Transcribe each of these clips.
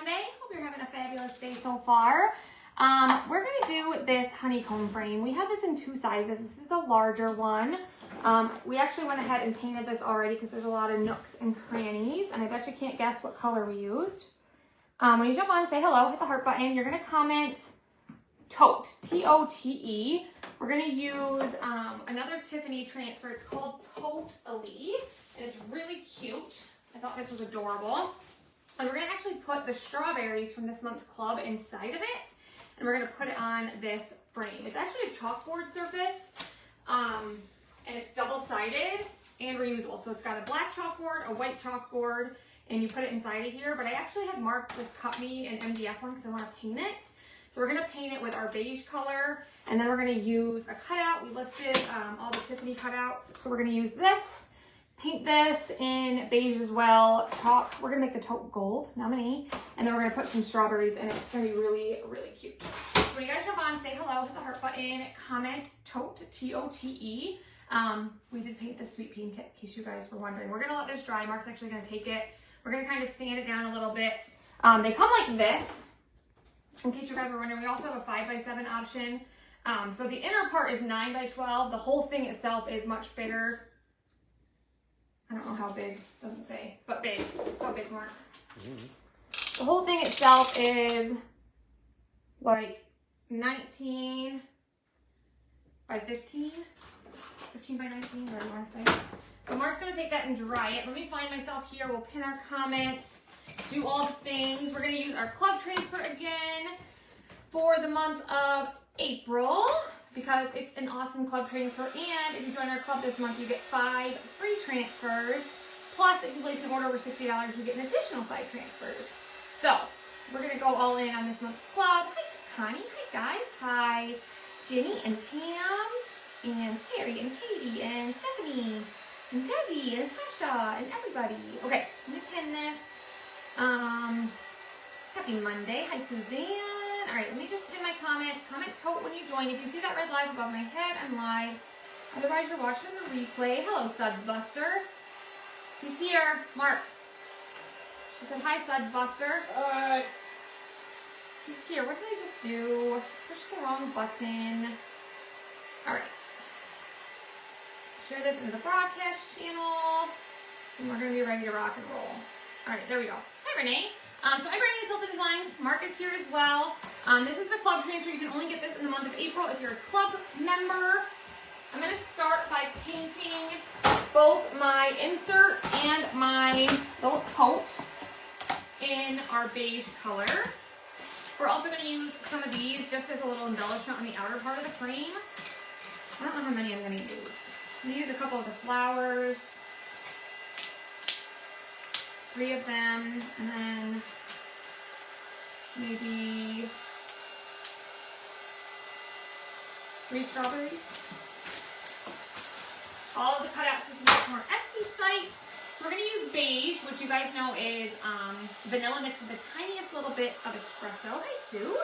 Monday. Hope you're having a fabulous day so far. We're going to do this honeycomb frame. We have this in two sizes. This is the larger one. We actually went ahead and painted this already because there's a lot of nooks and crannies, and I bet you can't guess what color we used. When you jump on, say hello, hit the heart button. You're going to comment Tote, T-O-T-E. We're going to use another Tiffany transfer. It's called Tote, and it's really cute. I thought this was adorable. And we're going to actually put the strawberries from this month's club inside of it, and we're going to put it on this frame. It's actually a chalkboard surface, and it's double-sided and reusable. So it's got a black chalkboard, a white chalkboard, and you put it inside of here. But I actually had Mark just cut me an MDF one because I want to paint it. So we're going to paint it with our beige color, and then we're going to use a cutout. We listed all the Tiffany cutouts. So we're going to use this, paint this in beige as well, chalk. We're going to make the Tote gold, nominee, and then we're going to put some strawberries in it. It's going to be really, really cute. So when you guys jump on, say hello, hit the heart button, comment Tote, T-O-T-E. We did paint this sweet pea kit, in case you guys were wondering. We're going to let this dry. Mark's actually going to take it. We're going to kind of sand it down a little bit. They come like this. In case you guys were wondering, we also have a 5x7 option. So the inner part is 9x12. The whole thing itself is much bigger. I don't know how big, doesn't say, but big. How big, Mark? The whole thing itself is like 19 by 15. 15 by 19, whatever you want to say. So Mark's going to take that and dry it. Let me find myself here. We'll pin our comments, do all the things. We're going to use our club transfer again for the month of April because it's an awesome club transfer. And if you join our club this month, you get 5 free transfers. Plus, if you place an order over $60, you get an additional 5 transfers. So we're going to go all in on this month's club. Hi, Connie. Hi, guys. Hi, Jenny and Pam and Terry and Katie and Stephanie and Debbie and Tasha and everybody. Okay, let me pin this. Happy Monday. Hi, Suzanne. All right, let me just pin my comment. Comment Tote when you join. If you see that red live above my head, I'm live. Otherwise, you're watching the replay. Hello, Suds Buster. He's here. Mark. She said, hi, Suds Buster. Hi. He's here. What did I just do? Push the wrong button. All right. Share this into the broadcast channel, and we're going to be ready to rock and roll. All right, there we go. Hi, Renee. So I'm bringing Tote Designs. Mark is here as well. This is the club transfer. You can only get this in the month of April if you're a club member. I'm going to start by painting both my insert and my little Tote in our beige color. We're also going to use some of these just as a little embellishment on the outer part of the frame. I don't know how many I'm going to use. I'm going to use a couple of the flowers, 3 of them, and then maybe 3 strawberries. All of the cutouts we can get from our Etsy site. So we're going to use beige, which you guys know is vanilla mixed with the tiniest little bit of espresso. Hi, Sue.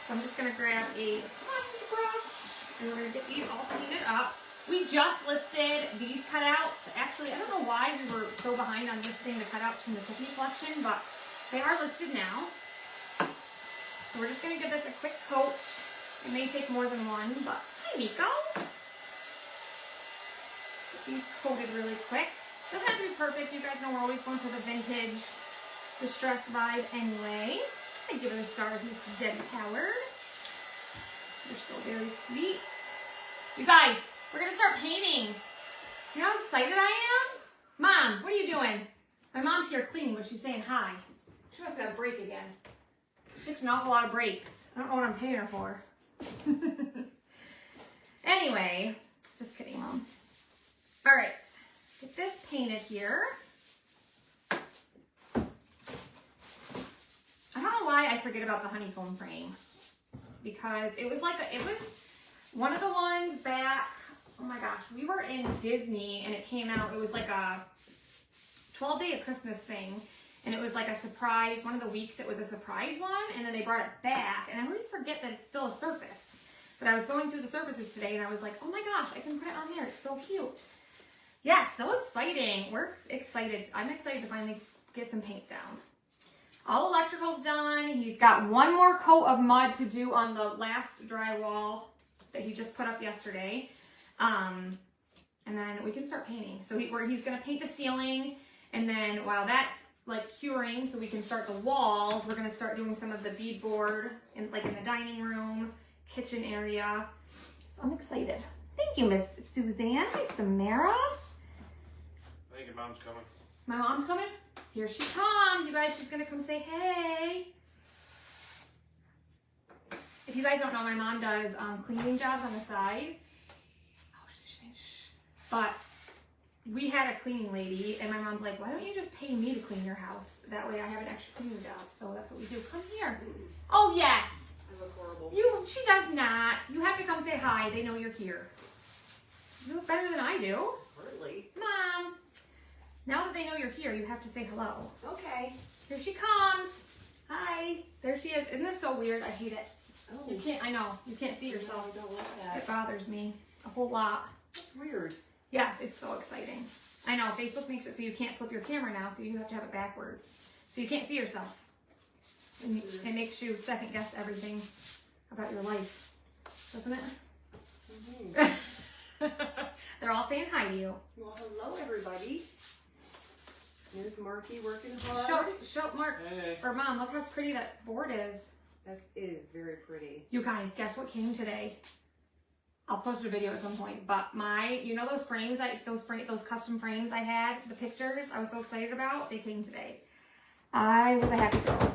So I'm just going to grab a sponge brush, and we're going to get these all painted up. We just listed these cutouts. Actually, I don't know why we were so behind on listing the cutouts from the Tiffany collection, but they are listed now. So we're just going to give this a quick coat. It may take more than one, but hi, Nico. Get these coated really quick. Doesn't have to be perfect. You guys know we're always going for the vintage, distressed vibe anyway. I give it a star. He's Debbie Howard. They're so very sweet. You guys, we're going to start painting. You know how excited I am? Mom, what are you doing? My mom's here cleaning, but she's saying hi. She must have a break again. She takes an awful lot of breaks. I don't know what I'm paying her for. Anyway, just kidding, Mom. All right, get this painted here. I don't know why I forget about the honeycomb frame, because it was one of the ones back, oh my gosh, we were in Disney and it came out, it was like a 12-day of Christmas thing, and it was like a surprise, one of the weeks it was a surprise one, and then they brought it back, and I always forget that it's still a surface. But I was going through the surfaces today and I was like, oh my gosh, I can put it on there, it's so cute. Yeah, so exciting. We're excited. I'm excited to finally get some paint down. All electrical's done. He's got one more coat of mud to do on the last drywall that he just put up yesterday. And then we can start painting. So he's going to paint the ceiling, and then while that's like curing so we can start the walls, we're going to start doing some of the beadboard in the dining room, kitchen area. So I'm excited. Thank you, Miss Suzanne. Hi, Samara. I think your mom's coming. My mom's coming? Here she comes. You guys, she's going to come say hey. If you guys don't know, my mom does cleaning jobs on the side. But we had a cleaning lady, and my mom's like, why don't you just pay me to clean your house? That way I have an extra cleaning job. So that's what we do. Come here. Oh, yes. I look horrible. She does not. You have to come say hi. They know you're here. You look better than I do. Really? Mom. Now that they know you're here, you have to say hello. Okay. Here she comes. Hi. There she is. Isn't this so weird? I hate it. Oh. You can't, I know. You can't see yourself. No, I don't like that. It bothers me a whole lot. That's weird. Yes, it's so exciting. I know, Facebook makes it so you can't flip your camera now, so you have to have it backwards. So you can't see yourself. And it makes you second guess everything about your life, doesn't it? Mm-hmm. They're all saying hi to you. Well, hello, everybody. There's Marky working hard. Show Mark, Hey. or Mom, look how pretty that board is. That is very pretty. You guys, guess what came today? I'll post a video at some point, but you know those frames, those custom frames I had, the pictures I was so excited about, they came today. I was a happy girl.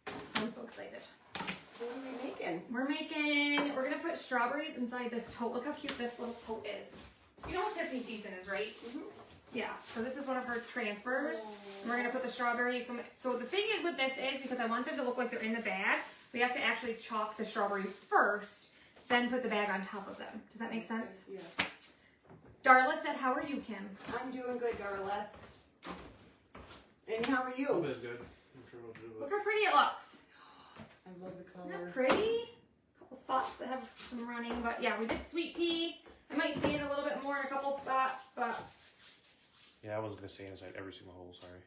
I was so excited. What are we making? We're gonna put strawberries inside this tote. Look how cute this little tote is. You know what Tiffany Thiessen is, right? Mm-hmm. Yeah, so this is one of her transfers. And we're gonna put the strawberries. So the thing with this is, because I want them to look like they're in the bag, we have to actually chalk the strawberries first, then put the bag on top of them. Does that make sense? Yes. Darla said, how are you, Kim? I'm doing good, Darla. And how are you? It's good. I'm sure we'll do Look it. how pretty it looks. I love the Isn't color. that pretty? A couple spots that have some running, but yeah, we did sweet pea. I might sand a little bit more in a couple spots, but Yeah, I wasn't gonna say inside every single hole. Sorry.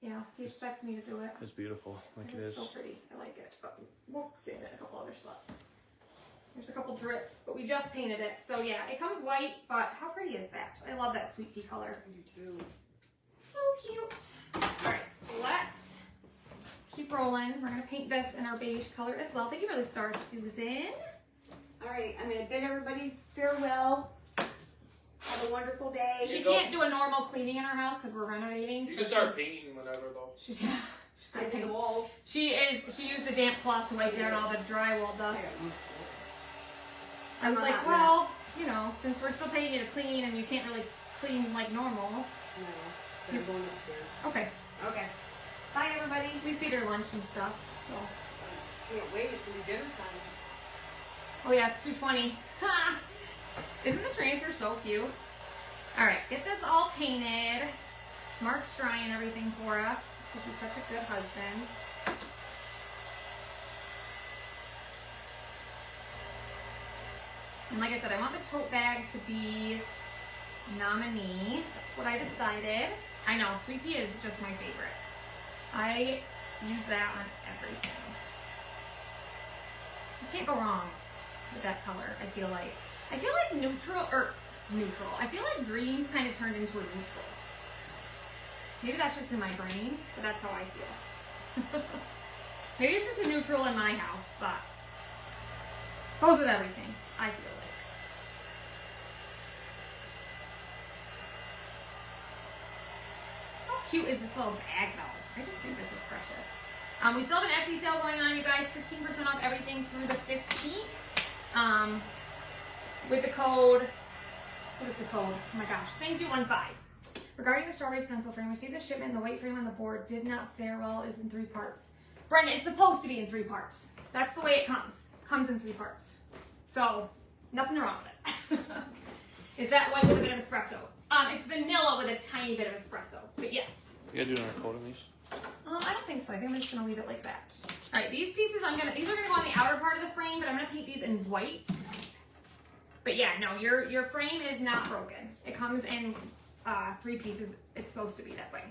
yeah, he expects me to do it. It's beautiful, like it It's is. so pretty. I like it, but we'll sand it in a couple other spots. There's a couple drips, but we just painted it. So yeah, it comes white, but how pretty is that? I love that sweet pea color. I do too. So cute. All right, let's keep rolling. We're gonna paint this in our beige color as well. Thank you for the stars, Susan. All right, I'm going to bid everybody farewell. Have a wonderful day. She can't do a normal cleaning in our house because we're renovating. You so can start she's- painting whenever though. She's, I did the walls. she used a damp cloth to wipe down all the drywall dust. I was I'm a like, hot well, you know, since we're still paying you to clean and you can't really clean like normal. No, they're going upstairs. Okay. Okay. Bye, everybody. We feed her lunch and stuff, so. Can't wait. It's going to be dinner time. Oh yeah, it's 2:20. Ha! Isn't the transfer so cute? All right, get this all painted. Mark's drying everything for us because he's such a good husband. And like I said, I want the tote bag to be nominee. That's what I decided. I know, Sweet Pea is just my favorite. I use that on everything. You can't go wrong with that color, I feel like. I feel like neutral. I feel like green's kind of turned into a neutral. Maybe that's just in my brain, but that's how I feel. Maybe it's just a neutral in my house, but goes with everything, I feel like. How cute is this little bag though? I just think this is precious. We still have an Etsy sale going on, you guys. 15% off everything through the 15th. With the code, what is the code? Oh my gosh, thank you, 15. Regarding the strawberry stencil frame, received the shipment. The white frame on the board did not fare well. Is in 3 parts. Brenda, it's supposed to be in 3 parts. That's the way it comes. Comes in 3 parts. So nothing wrong with it. Is that white with a bit of espresso? It's vanilla with a tiny bit of espresso. But yes. You gotta do another coat on these. I don't think so. I think I'm just gonna leave it like that. All right, these pieces these are gonna go on the outer part of the frame, but I'm gonna paint these in white. But yeah, no, your frame is not broken. It comes in 3 pieces. It's supposed to be that way.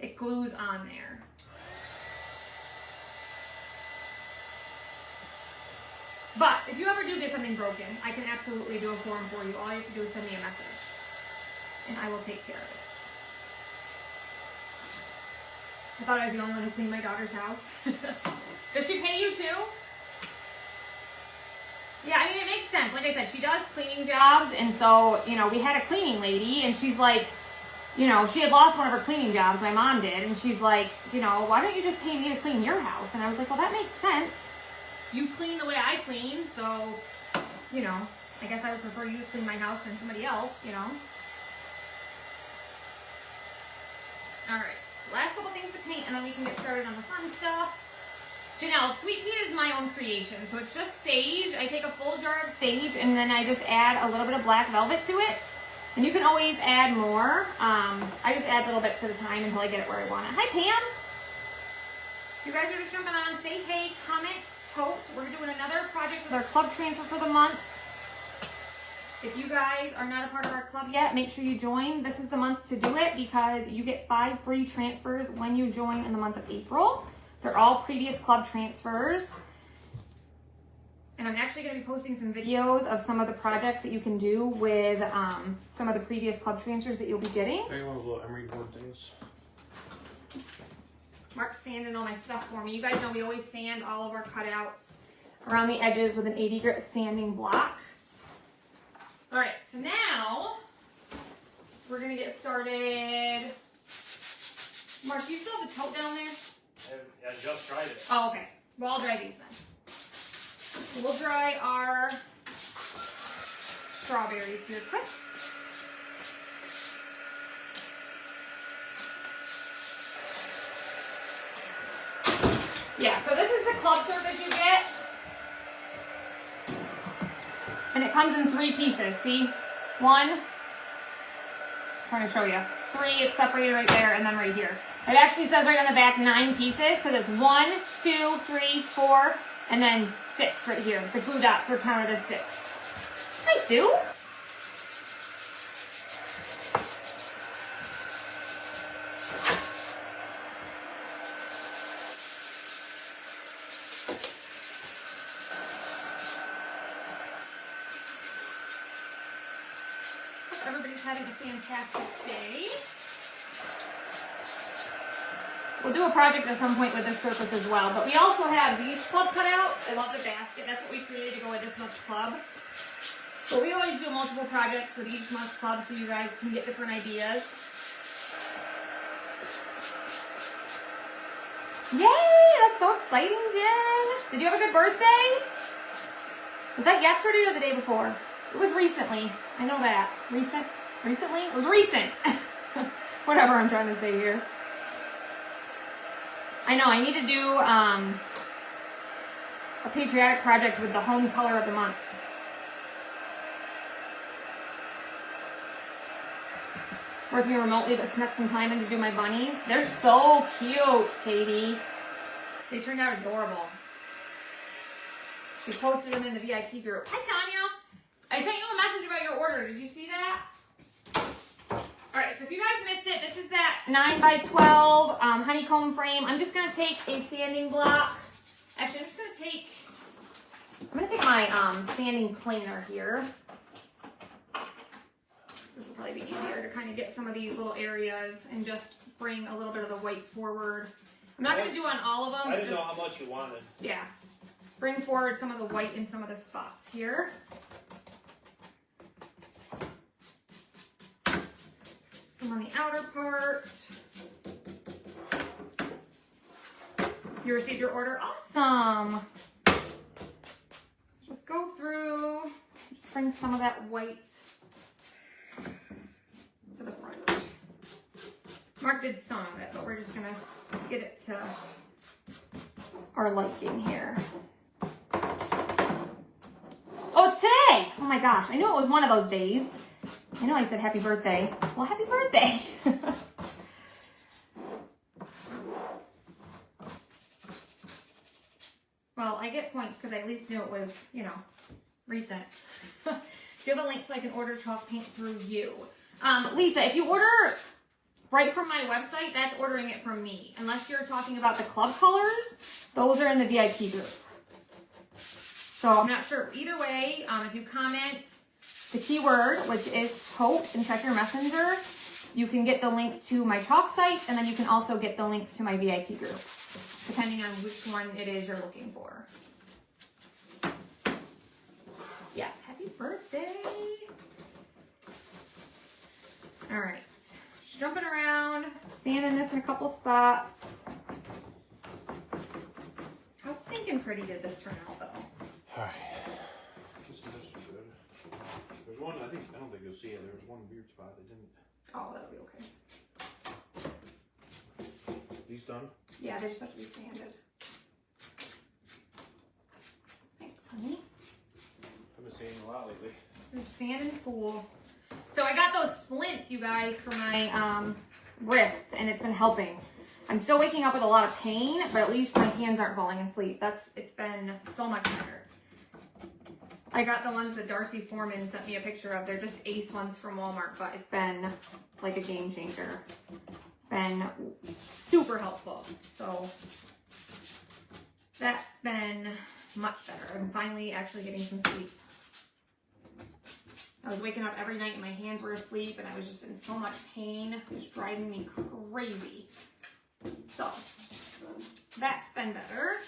it glues on there. But if you ever do get something broken, I can absolutely do a form for you. All you have to do is send me a message, and I will take care of it. I thought I was the only one who cleaned my daughter's house. Does she pay you too? Yeah, I mean, it makes sense. Like I said, she does cleaning jobs, and so, you know, we had a cleaning lady, and she's like, you know, she had lost one of her cleaning jobs, my mom did, and she's like, you know, why don't you just pay me to clean your house? And I was like, well, that makes sense. You clean the way I clean, so, you know, I guess I would prefer you to clean my house than somebody else, you know. Alright, so last couple things to paint, and then we can get started on the fun stuff. Janelle, sweet pea is my own creation, so it's just sage. I take a full jar of sage, and then I just add a little bit of black velvet to it. And you can always add more. I just add little bits at a time until I get it where I want it. Hi, Pam. You guys are just jumping on. Say hey, comment, tote. We're doing another project with our club transfer for the month. If you guys are not a part of our club yet, make sure you join. This is the month to do it because you get 5 free transfers when you join in the month of April. They're all previous club transfers. And I'm actually going to be posting some videos of some of the projects that you can do with some of the previous club transfers that you'll be getting. Hey, one of those little emery board things. Mark's sanding all my stuff for me. You guys know we always sand all of our cutouts around the edges with an 80 grit sanding block. All right, so now we're going to get started. Mark, you still have the tote down there? I just tried it. Oh, okay. Well, I'll dry these then. So we'll dry our strawberries here quick. Yeah, so this is the club surface you get. And it comes in 3 pieces, see? 1, I'm trying to show you. 3, it's separated right there, and then right here. It actually says right on the back 9 pieces, because it's 1, 2, 3, 4, and then 6 right here. The glue dots are counted as 6. Hi, Sue. Hope everybody's having a fantastic day. We'll do a project at some point with this surface as well, but we also have these club cutouts. I love the basket. That's what we created to go with this month's club. But we always do multiple projects with each month's club so you guys can get different ideas. Yay! That's so exciting, Jen! Did you have a good birthday? Was that yesterday or the day before? It was recently. I know that. Recently? It was recent. Whatever I'm trying to say here. I know, I need to do a patriotic project with the home color of the month. Working remotely, but snuck some time in to do my bunnies. They're so cute, Katie. They turned out adorable. She posted them in the VIP group. Hi, Tanya. I sent you a message about your order. Did you see that? Alright, so if you guys missed it, this is that 9x12 honeycomb frame. I'm just going to take a sanding block. Actually, I'm going to take my sanding planer here. This will probably be easier to kind of get some of these little areas and just bring a little bit of the white forward. I'm not going to do on all of them. I didn't know how much you wanted. Yeah. Bring forward some of the white in some of the spots here. On the outer part. You received your order? Awesome. So just go through, just bring some of that white to the front. Mark did some of it, but we're just gonna get it to our liking here. Oh, it's today! Oh my gosh, I knew it was one of those days. I know I said happy birthday. Well, happy birthday. Well, I get points because I at least knew it was, you know, recent. Do you have a link so I can order chalk paint through you? Lisa, if you order right from my website, that's ordering it from me. Unless you're talking about the club colors, those are in the VIP group. So I'm not sure. Either way, if you comment the keyword, which is Tote, and check your messenger, you can get the link to my chalk site, and then you can also get the link to my VIP group, depending on which one it is you're looking for. Yes, happy birthday. All right, just jumping around, sanding this in a couple spots. How stinking pretty did this turn out, though? Alright. This is good. There's one, I don't think you'll see it. There was one weird spot that didn't. Oh, that'll be okay. These done? Yeah, they just have to be sanded. Thanks, honey. I've been seeing a lot lately. You're sanding full. So I got those splints, you guys, for my wrists, and it's been helping. I'm still waking up with a lot of pain, but at least my hands aren't falling asleep. It's been so much better. I got the ones that Darcy Foreman sent me a picture of. They're just Ace ones from Walmart, but it's been like a game changer. It's been super helpful. So that's been much better. I'm finally actually getting some sleep. I was waking up every night and my hands were asleep and I was just in so much pain. It was driving me crazy. So that's been better.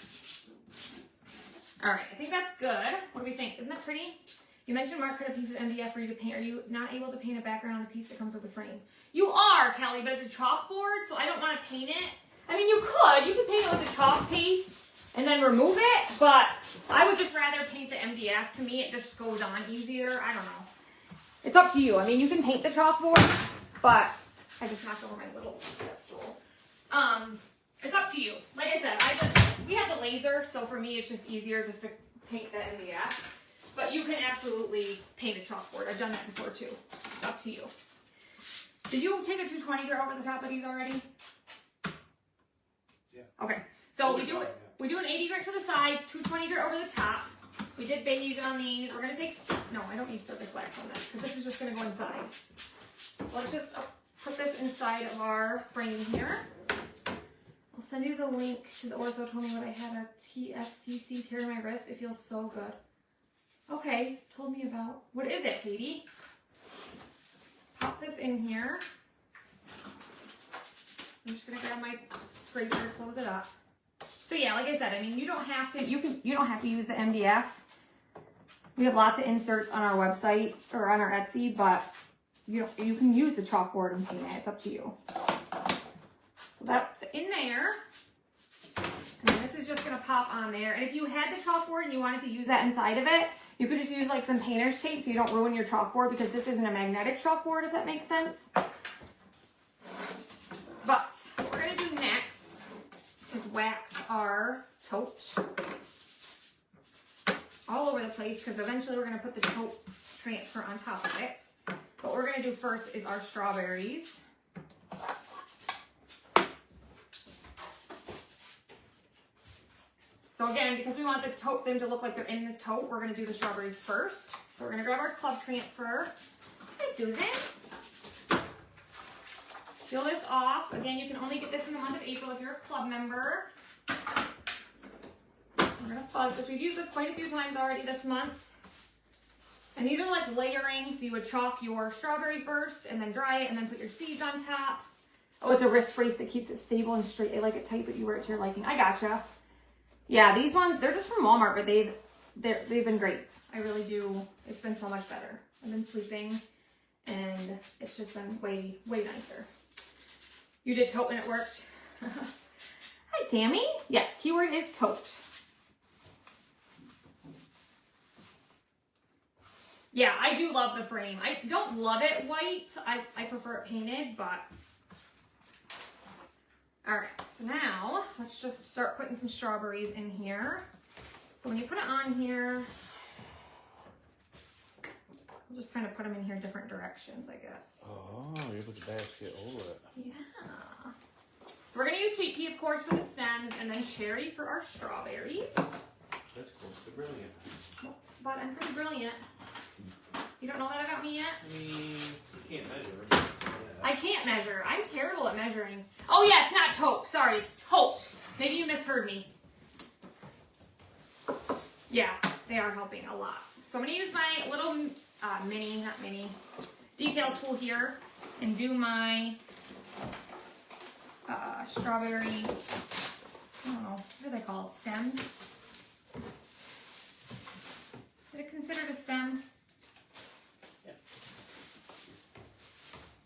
All right, I think that's good. What do we think? Isn't that pretty? You mentioned Mark cut a piece of MDF for you to paint. Are you not able to paint a background on the piece that comes with the frame? You are, Kelly, but it's a chalkboard, so I don't want to paint it. I mean, you could paint it with a chalk paste and then remove it, but I would just rather paint the MDF. To me, it just goes on easier. I don't know. It's up to you. I mean, you can paint the chalkboard, but I just knocked over my little step stool. It's up to you. Like I said, we have the laser, so for me it's just easier just to paint the MDF. But you can absolutely paint a chalkboard. I've done that before too. It's up to you. Did you take a 220 grit over the top of these already? Yeah. Okay. So we do an 80 grit to the sides, 220 grit over the top. We did beige on these. We're gonna take, no, I don't need surface wax on this because this is just gonna go inside. So let's just put this inside of our frame here. I'll send you the link to the ortho told me what I had a TFCC tear in my wrist. It feels so good. Okay, told me about, what is it, Katie? Let's pop this in here. I'm just gonna grab my scraper, close it up. So yeah, like I said, I mean, you don't have to use the MDF. We have lots of inserts on our website or on our Etsy, but you can use the chalkboard and paint it. It's up to you. So that's in there. And this is just gonna pop on there. And if you had the chalkboard and you wanted to use that inside of it, you could just use like some painter's tape so you don't ruin your chalkboard, because this isn't a magnetic chalkboard, if that makes sense. But what we're gonna do next is wax our tote all over the place, because eventually we're gonna put the tote transfer on top of it. What we're gonna do first is our strawberries. So again, because we want them to look like they're in the tote, we're gonna do the strawberries first. So we're gonna grab our club transfer. Hi, Susan. Peel this off. Again, you can only get this in the month of April if you're a club member. We're gonna fuzz this. We've used this quite a few times already this month. And these are like layering, so you would chalk your strawberry first and then dry it and then put your seeds on top. Oh, it's a wrist brace that keeps it stable and straight. I like it tight, but you wear it to your liking. I gotcha. Yeah, these ones, they're just from Walmart, but they've been great. I really do. It's been so much better. I've been sleeping and it's just been way, way nicer. You did tote and it worked. Hi, Tammy. Yes, keyword is tote. Yeah, I do love the frame. I don't love it white. I prefer it painted, but... All right, so now let's just start putting some strawberries in here. So when you put it on here, we'll just kind of put them in here different directions, I guess. Oh, you put the basket over it. Yeah. So we're gonna use sweet pea, of course, for the stems, and then cherry for our strawberries. That's close to brilliant. But I'm pretty brilliant. You don't know that about me yet? I mean, you can't measure it. Yeah. I can't measure. I'm terrible at measuring. Oh yeah, it's not Tote. Sorry, it's Tote. Maybe you misheard me. Yeah, they are helping a lot. So I'm gonna use my little detail tool here and do my strawberry, I don't know, what do they call it, stems? Is it considered a stem? Yeah.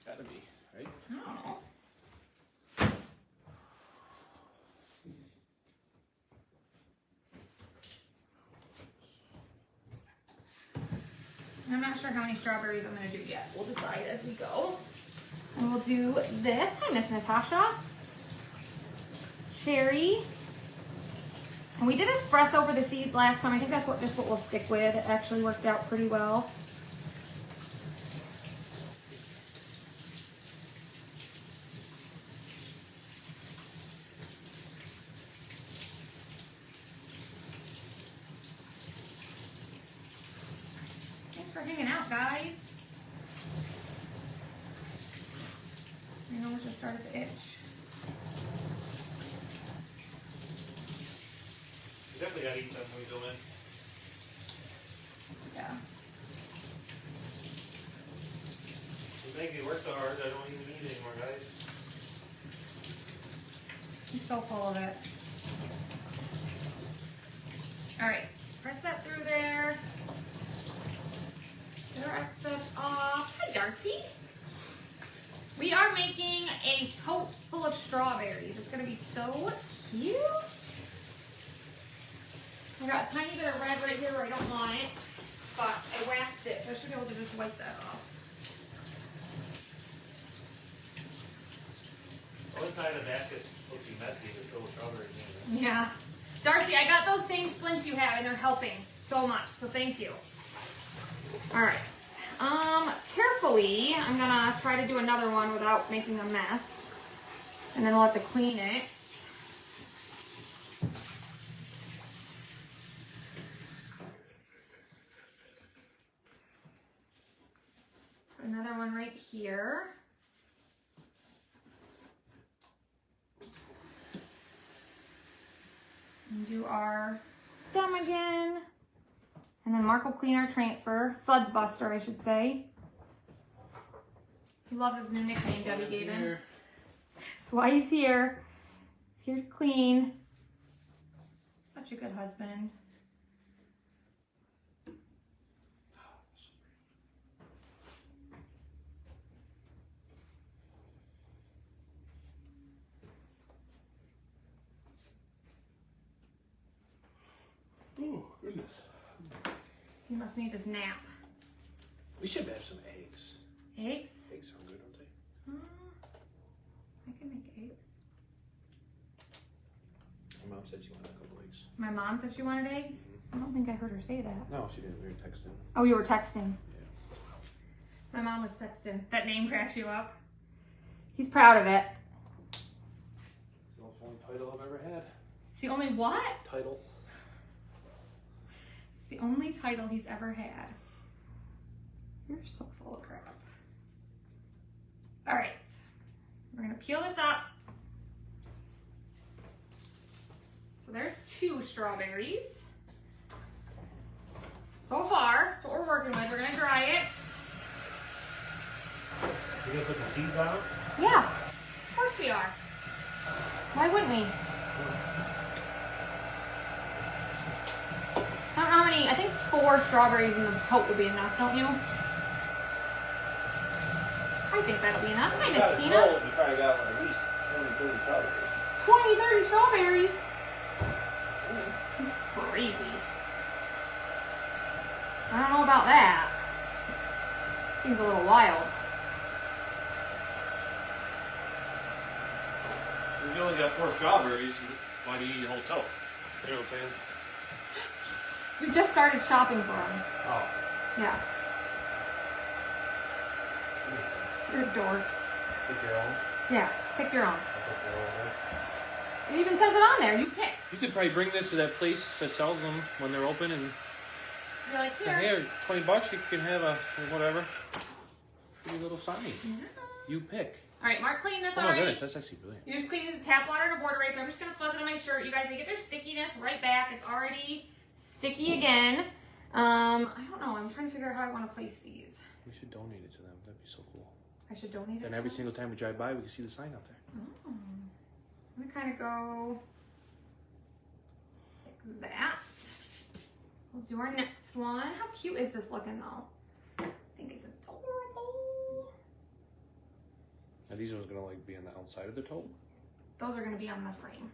Gotta be, right? I don't know. I'm not sure how many strawberries I'm going to do yet. We'll decide as we go. And we'll do this. Hi, Miss Natasha. Cherry. And we did espresso over the seeds last time. I think that's what we'll stick with. It actually worked out pretty well. Thanks for hanging out, guys. I know we're just started to itch. You definitely gotta eat something when you go in. Yeah. You make me work so hard, I don't even eat anymore, guys. I'm so full of it. Alright, press that through there. Get our excess off. Hi, Darcy. We are making a tote full of strawberries. It's going to be so cute. I got a tiny bit of red right here where I don't want it, but I waxed it, so I should be able to just wipe that off. The only time the basket's supposed to be messy is full of strawberries in it. Yeah. Darcy, I got those same splints you have, and they're helping so much, so thank you. All right. Carefully, I'm gonna try to do another one without making a mess. And then we'll have to clean it. Another one right here. And do our stem again. And then Mark will clean our transfer. Suds Buster, I should say. He loves his new nickname Debbie gave him. That's why he's here. He's here to clean. Such a good husband. Oh, goodness. He must need his nap. We should have some eggs. Eggs? Eggs sound good, don't they? I can make eggs. My mom said she wanted a couple eggs. My mom said she wanted eggs? I don't think I heard her say that. No, she didn't. We were texting. Oh, you were texting. Yeah. My mom was texting. That name cracks you up? He's proud of it. It's the only title I've ever had. It's the only what? Title. It's the only title he's ever had. You're so full of crap. All right. We're going to peel this up. So there's 2 strawberries. So far, that's what we're working with. We're going to dry it. You gonna put the seeds on it? Yeah, of course we are. Why wouldn't we? I don't know how many, I think 4 strawberries in the tote will be enough, don't you? I think that'll be enough. Hi, Miss Tina. You probably got at least 20, 30 strawberries. 20, 30 strawberries. He's crazy. I don't know about that. Seems a little wild. If you only got 4 strawberries, why do you eat a whole tote? You know what I'm saying? We just started shopping for them. Oh. Yeah. You're a dork. Pick your own. Yeah, pick your own. I'll pick your own. It even says it on there. You pick. You could probably bring this to that place that sells them when they're open and You're like, here, here. $20 you can have a whatever. Pretty little sign. Yeah. You pick. All right, Mark cleaned this Oh my already. goodness, that's actually brilliant. You just clean this with tap water and a board eraser. I'm just gonna fuzz it on my shirt. You guys, they get their stickiness right back. It's already sticky again. I don't know. I'm trying to figure out how I want to place these. We should donate it to them. That'd be so cool. I should donate it. And every single time we drive by, we can see the sign out there. Oh. I'm gonna kind of go like that. We'll do our next one. How cute is this looking though? I think it's adorable. Are these ones gonna like be on the outside of the tote? Those are gonna be on the frame.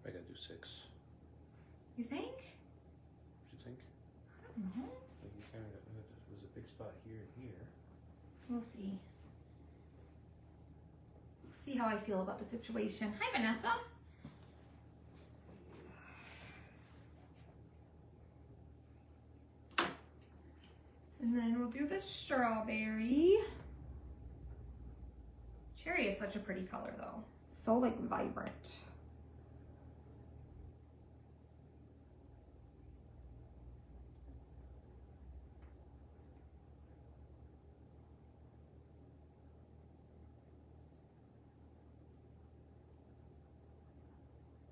I gotta do 6. You think? What do you think? I don't know. Like you kind of, there's a big spot here and here. We'll see. See how I feel about the situation. Hi, Vanessa. And then we'll do the strawberry. Cherry is such a pretty color though. So like vibrant.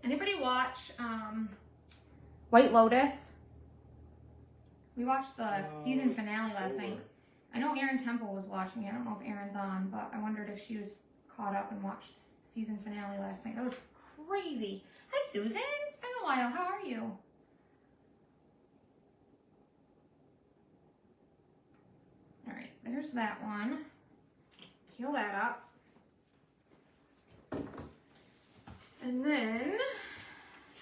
Anybody watch White Lotus? We watched the season finale last night. I know Erin Temple was watching it. I don't know if Erin's on, but I wondered if she was caught up and watched the season finale last night. That was crazy. Hi, Susan. It's been a while. How are you? All right, there's that one. Peel that up. And then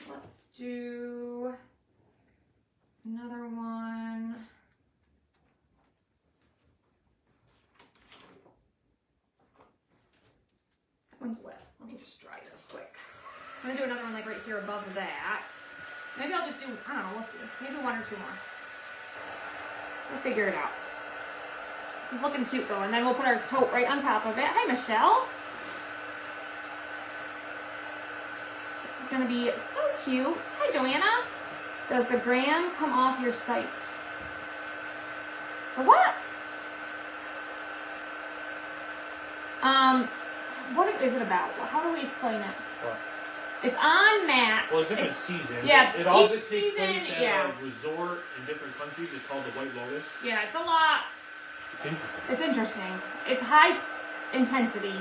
let's do another one. That one's wet. Let me just dry this quick. I'm gonna do another one like right here above that. Maybe I'll just do, I don't know, we'll see. Maybe 1 or 2 more. We'll figure it out. This is looking cute though, and then we'll put our tote right on top of it. Hi, Michelle. This is gonna be so cute. Hi, Joanna. Does the gram come off your site? The what? What is it about? How do we explain it? What? It's on Matt. Well, it's different seasons. Yeah, It all each just takes place season, at yeah. a resort in different countries. It's called the White Lotus. Yeah, it's a lot. It's interesting. It's interesting. It's high intensity.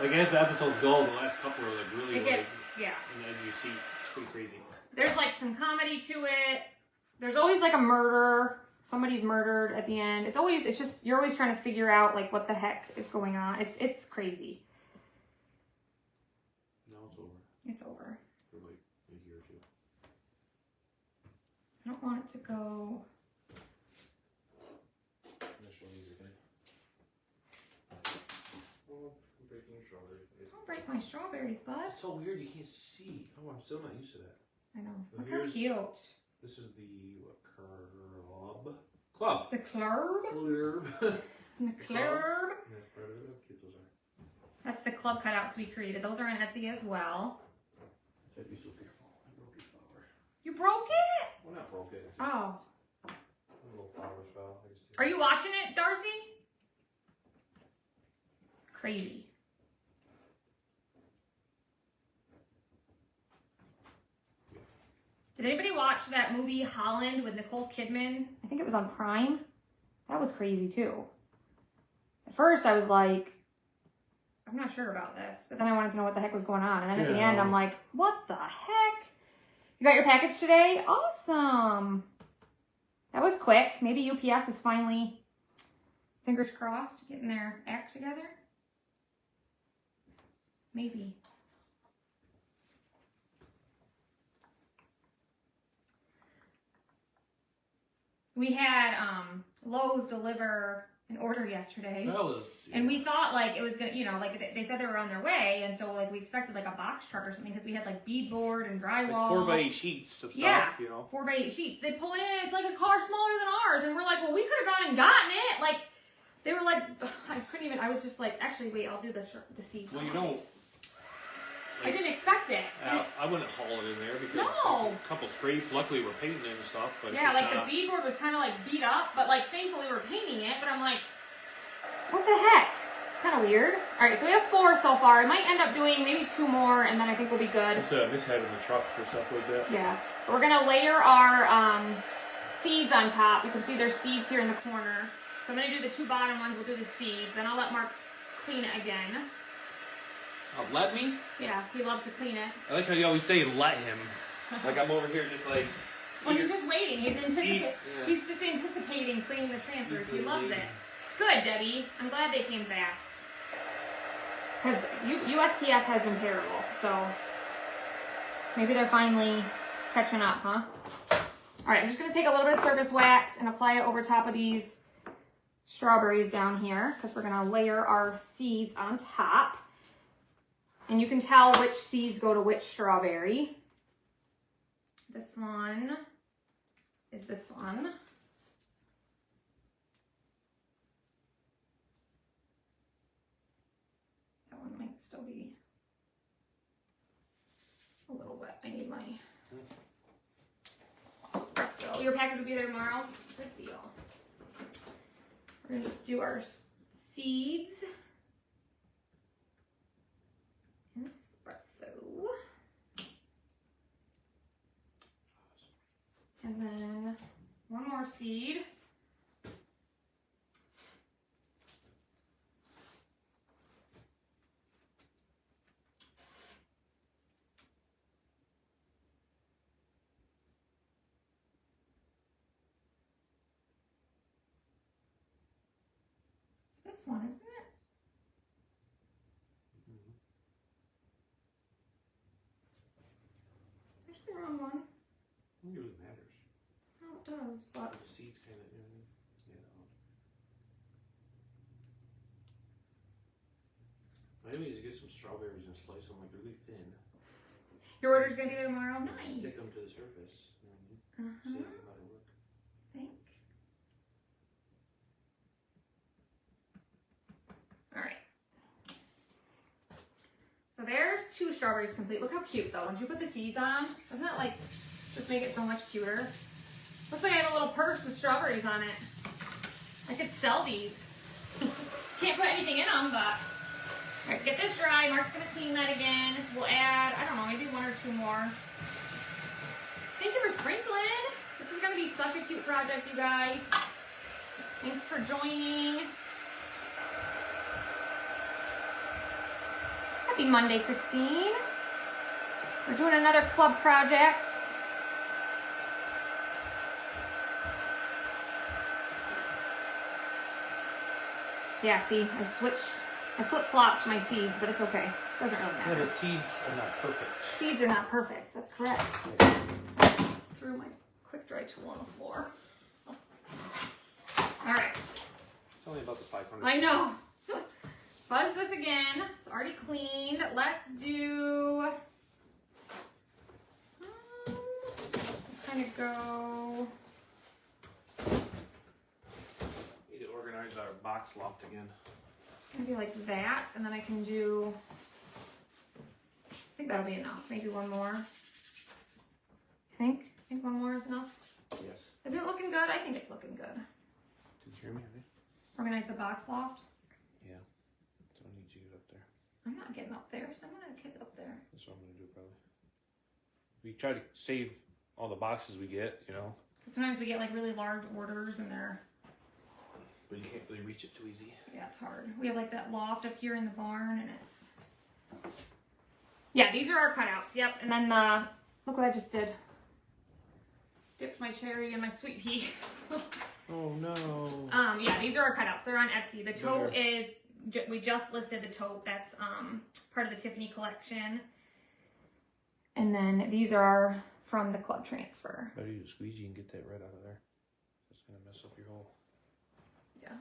Like as the episodes go, the last couple are like really It gets, yeah. and as you see, it's pretty crazy. There's like some comedy to it. There's always like a murder. Somebody's murdered at the end. It's just, you're always trying to figure out like what the heck is going on. It's crazy. Now it's over It's over. for like a year or 2. I don't want it to go. Initial music, well, I'm breaking your strawberry. Don't break my strawberries, bud. It's so weird, you can't see. Oh, I'm still not used to that. I know. Well, Look how here's- cute. This is the club. The club. Club. The club. That's part of it. How cute those are. That's the club cutouts we created. Those are on Etsy as well. I'd be so careful. I broke your flower. You broke it? Well, not broke it. It's just Oh. a little flowers fell. Are you watching it, Darcy? It's crazy. Did anybody watch that movie Holland with Nicole Kidman? I think it was on Prime. That was crazy too. At first I was like, I'm not sure about this. But then I wanted to know what the heck was going on. And then at the end I'm like, what the heck? You got your package today? Awesome. That was quick. Maybe UPS is finally, fingers crossed, getting their act together. Maybe. We had Lowe's deliver an order yesterday. That was. And we thought like it was gonna, you know, like they said they were on their way, and so like we expected like a box truck or something because we had like beadboard and drywall. Like 4x8 sheets of stuff, Yeah, you know. 4x8 sheets. They pull in, it's like a car smaller than ours, and we're like, well, we could have gone and gotten it. Like they were like, I couldn't even. I was just like, actually, wait, I'll do this. The seats. Well, you don't. I didn't expect it. I wouldn't haul it in there because No. there's a couple scrapes. Luckily, we're painting it and stuff. But Yeah, like the beadboard was kind of like beat up, but like thankfully we're painting it. But I'm like, what the heck? It's kind of weird. All right, so we have 4 so far. I might end up doing maybe 2 more, and then I think we'll be good. It's a mishead in the truck or stuff like that. Yeah. We're gonna layer our seeds on top. You can see there's seeds here in the corner. So I'm gonna do the 2 bottom ones. We'll do the seeds. Then I'll let Mark clean it again. Oh, let me? Yeah, he loves to clean it. I like how you always say let him. Like I'm over here just like. Well, he's just waiting. He's Yeah. He's just anticipating cleaning the transfers. He loves it. Good, Debbie. I'm glad they came fast. Because USPS has been terrible, so maybe they're finally catching up, huh? All right, I'm just gonna take a little bit of surface wax and apply it over top of these strawberries down here because we're gonna layer our seeds on top. And you can tell which seeds go to which strawberry. This one is this one. That one might still be a little wet. I need my espresso. Your package will be there tomorrow. Good deal. We're gonna just do our seeds. Espresso. And then 1 more seed. It's this one, isn't it? The wrong one. It really matters. No, it does, but The seeds kind of, yeah. Maybe we need to get some strawberries and slice them like really thin. your order's gonna be there tomorrow. Nice. Stick them to the surface. And see how it work. Think. All right. So there's 2 strawberries complete. Look how cute though. Once you put the seeds on, doesn't that like just make it so much cuter? Looks like I have a little purse with strawberries on it. I could sell these. Can't put anything in them, but. All right, get this dry. Mark's gonna clean that again. We'll add, I don't know, maybe 1 or 2 more. Thank you for sprinkling. This is gonna be such a cute project, you guys. Thanks for joining. Happy Monday, Christine. We're doing another club project. Yeah, see, I flip-flopped my seeds, but it's okay. Doesn't really Yeah, matter. the seeds are not perfect. Seeds are not perfect, that's correct. Threw my quick dry tool on the floor. All right. It's only about the 500. I know. Fuzz this again. It's already cleaned. Let's do. Kind of go. Need to organize our box loft again. Maybe like that, and then I can do. I think that'll be enough. Maybe 1 more. Think 1 more is enough. Yes. Is it looking good? I think it's looking good. Did you hear me? Organize the box loft. Yeah. So I need you to get up there. I'm not getting up there. Some of the kids up there. That's what I'm gonna do probably. We try to save all the boxes we get, you know. Sometimes we get like really large orders, and they're. But you can't really reach it too easy. Yeah, it's hard. We have like that loft up here in the barn, and it's. Yeah, these are our cutouts. Yep, and then look what I just did. Dipped my cherry in my sweet pea. Oh no. Yeah, these are our cutouts. They're on Etsy. The tote is. We just listed the tote. That's part of the Tiffany collection. And then these are from the club transfer. Better use a squeegee and get that right out of there. It's gonna mess up your whole. Yeah.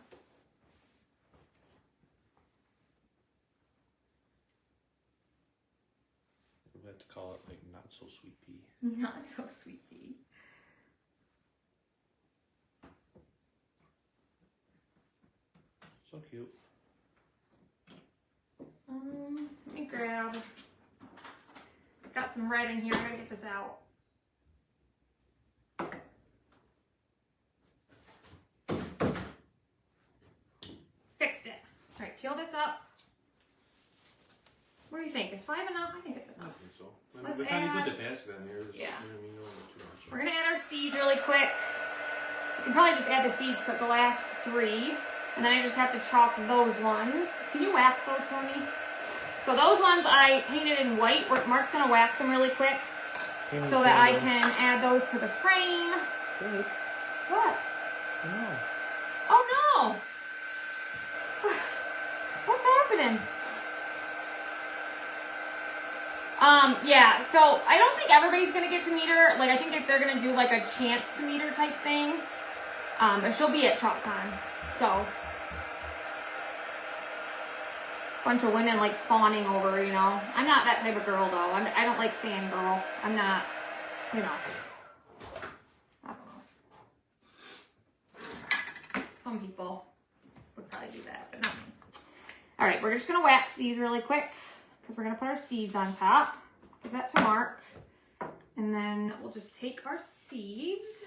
We have to call it like not so sweet pea. Not so sweet pea. So cute. Let me grab got some red in here. I gotta get this out. Fixed it. All right, peel this up. What do you think? Is 5 enough? I think it's I enough. think so. Let's By the time you add- put the basket on here, it's, Yeah. you know what I mean, you don't want too much. We're gonna add our seeds really quick. You can probably just add the seeds to the last 3. And then I just have to chalk those ones. Can you wax those for me? So those ones I painted in white. Mark's gonna wax them really quick so that I can add those to the frame. Good. What? No. Oh no! What's happening? Yeah, so I don't think everybody's gonna get to meet her. Like, I think if they're gonna do like a chance to meet her type thing, but she'll be at ChalkCon. So, bunch of women like fawning over, you know. I'm not that type of girl though. I don't like fangirl. I'm not, you know. I don't know. Some people would probably do that, but not me. All right, we're just gonna wax these really quick because we're gonna put our seeds on top. Give that to Mark, and then we'll just take our seeds.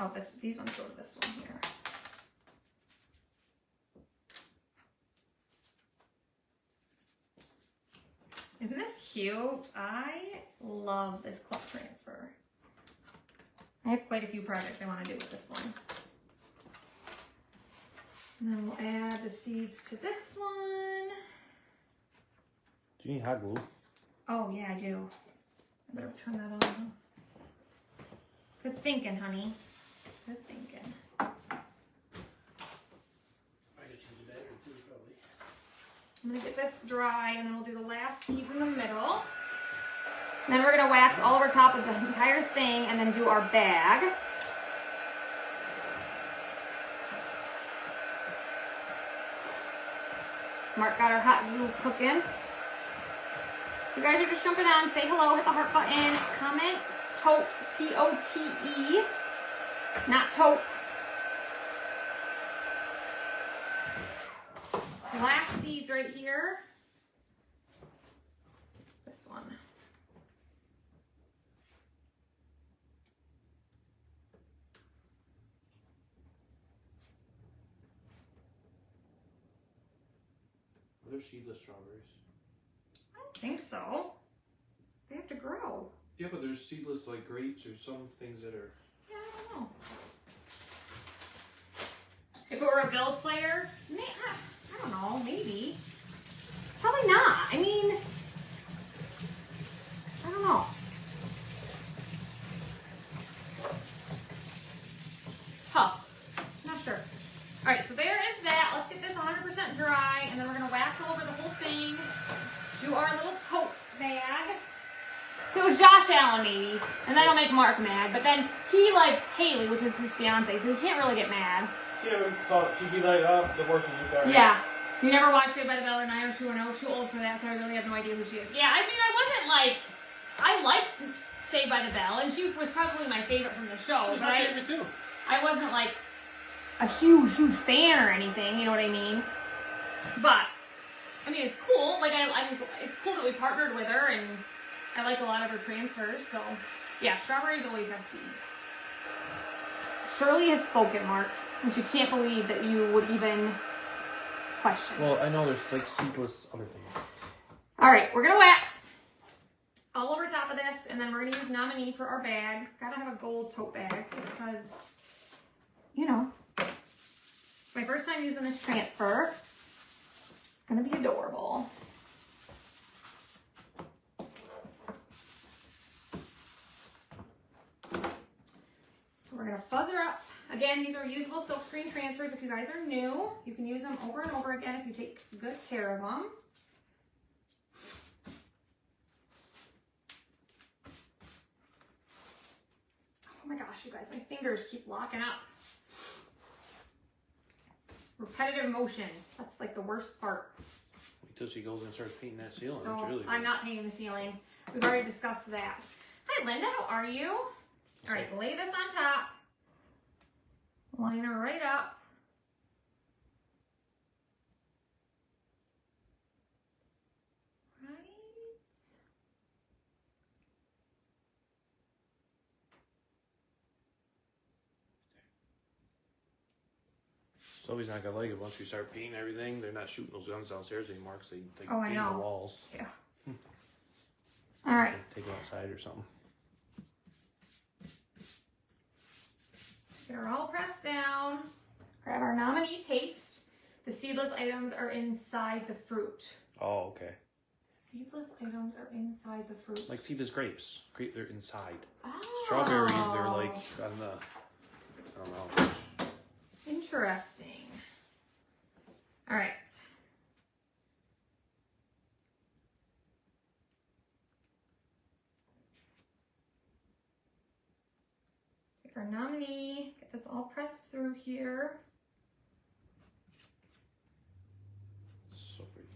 Oh, these ones go to this one here. Isn't this cute? I love this club transfer. I have quite a few projects I want to do with this one. And then we'll add the seeds to this one. Do you need hot glue? Oh, yeah, I do. I better turn that on. Good thinking, honey. Good thinking. I could change the battery too, probably. I'm gonna get this dry, and then we'll do the last seeds in the middle. And then we're gonna wax all over top of the entire thing, and then do our bag. Mark got our hot glue cooking. You guys are just jumping on, say hello, hit the heart button, comment, Tote, T-O-T-E, not tote. Last seeds right here. This one. Are there seedless strawberries? I don't think so. They have to grow. Yeah, but there's seedless like grapes or some things that are. Yeah, I don't know. If it were a Bills player, I don't know, maybe. Probably not. I mean, I don't know. Tough. Not sure. All right, so there is that. Let's get this 100% dry, and then we're gonna wax all over the whole thing. Do our little tote bag. If it was Josh Allen, maybe, and that'll make Mark mad. But then he likes Haley, which is his fiance, so he can't really get mad. Yeah, we thought she'd be like, oh, divorce is just alright. Yeah. You never watched Saved by the Bell or 90210. Too old for that, so I really have no idea who she is. Yeah, I mean, I wasn't like, I liked Saved by the Bell, and she was probably my favorite from the show. But My favorite too. I wasn't like a huge fan or anything. You know what I mean? But I mean, it's cool. Like it's cool that we partnered with her, and I like a lot of her transfers. So yeah, strawberries always have seeds. Shirley has spoken, Mark, which you can't believe that you would even question. Well, I know there's like seedless other things. All right, we're gonna wax all over top of this, and then we're gonna use Nominee for our bag. Gotta have a gold tote bag just because, you know, it's my first time using this transfer. It's gonna be adorable. So we're gonna fuzz her up. Again, these are usable silkscreen transfers. If you guys are new, you can use them over and over again if you take good care of them. Oh my gosh, you guys, my fingers keep locking up. Repetitive motion. That's like the worst part. Until she goes and starts painting that ceiling. No, It's really I'm good. not painting the ceiling. We've already discussed that. Hi, Linda. How are you? All right, lay this on top. Line her right up. Sylvie's not gonna like it once we start painting everything. They're not shooting those guns downstairs anymore because they Oh, I paint know. the walls. Yeah. All right. Take it outside or something. They're all pressed down. Grab our nominee paste. The seedless items are inside the fruit. Oh, okay. Seedless items are inside the fruit. Like seedless grapes. They're inside. Oh. Strawberries, they're like on the, I don't know. Interesting. All right. Take our nominee, get this all pressed through here. So pretty.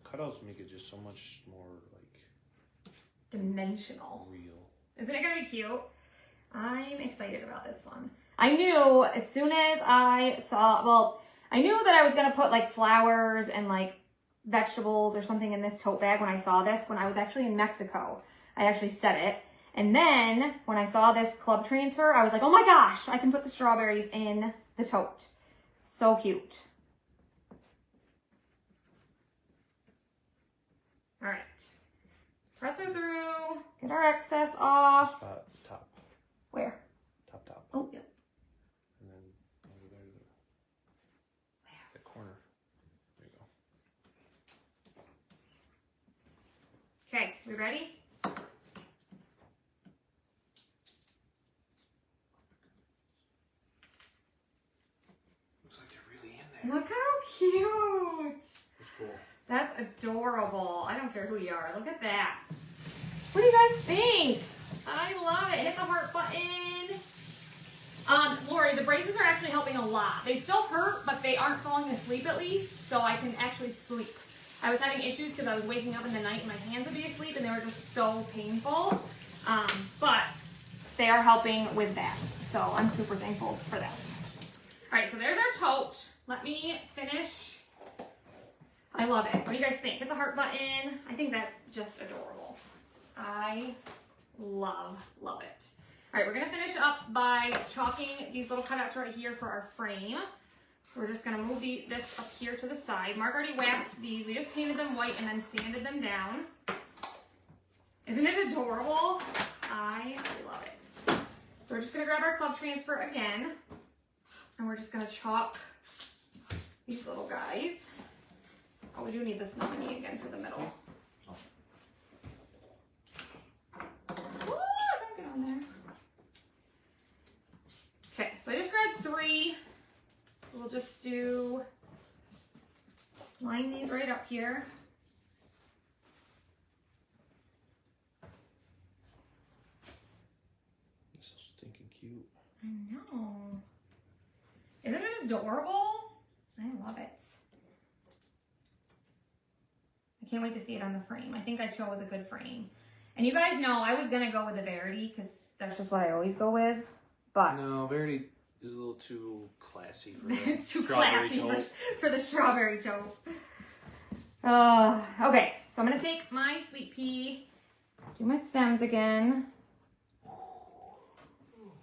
Cutouts make it just so much more like Dimensional. real. Isn't it gonna be cute? I'm excited about this one. I knew as soon as I saw, well, I knew that I was gonna put like flowers and like vegetables or something in this tote bag when I saw this, when I was actually in Mexico. I actually said it. And then when I saw this club transfer, I was like, oh my gosh, I can put the strawberries in the tote. So cute. All right. Press her through, get our excess off. Spot top. Where? Top. Oh, yep. And then over there to the corner. There you go. Okay, we ready? Looks like they're really in there. Look how cute. That's cool. That's adorable. I don't care who you are. Look at that. What do you guys think? I love it. Hit the heart button. Lori, the braces are actually helping a lot. They still hurt, but they aren't falling asleep at least, so I can actually sleep. I was having issues because I was waking up in the night and my hands would be asleep and they were just so painful. But they are helping with that, so I'm super thankful for that. All right, so there's our tote. Let me finish. I love it. What do you guys think? Hit the heart button. I think that's just adorable. I love it. All right, we're gonna finish up by chalking these little cutouts right here for our frame. We're just gonna move this up here to the side. Mark already waxed these. We just painted them white and then sanded them down. Isn't it adorable? I love it. So we're just gonna grab our club transfer again, and we're just gonna chalk these little guys. Oh, we do need this nominee again for the middle. Oh, don't get on there. Okay, so I just grabbed 3. So we'll just line these right up here. This is stinking cute. I know. Isn't it adorable? I love it. I can't wait to see it on the frame. I think I chose a good frame. And you guys know I was going to go with the Verity because that's just what I always go with. But No, Verity is a little too classy for that. it's too strawberry classy tote. for the strawberry tote. Okay, so I'm going to take my sweet pea, do my stems again.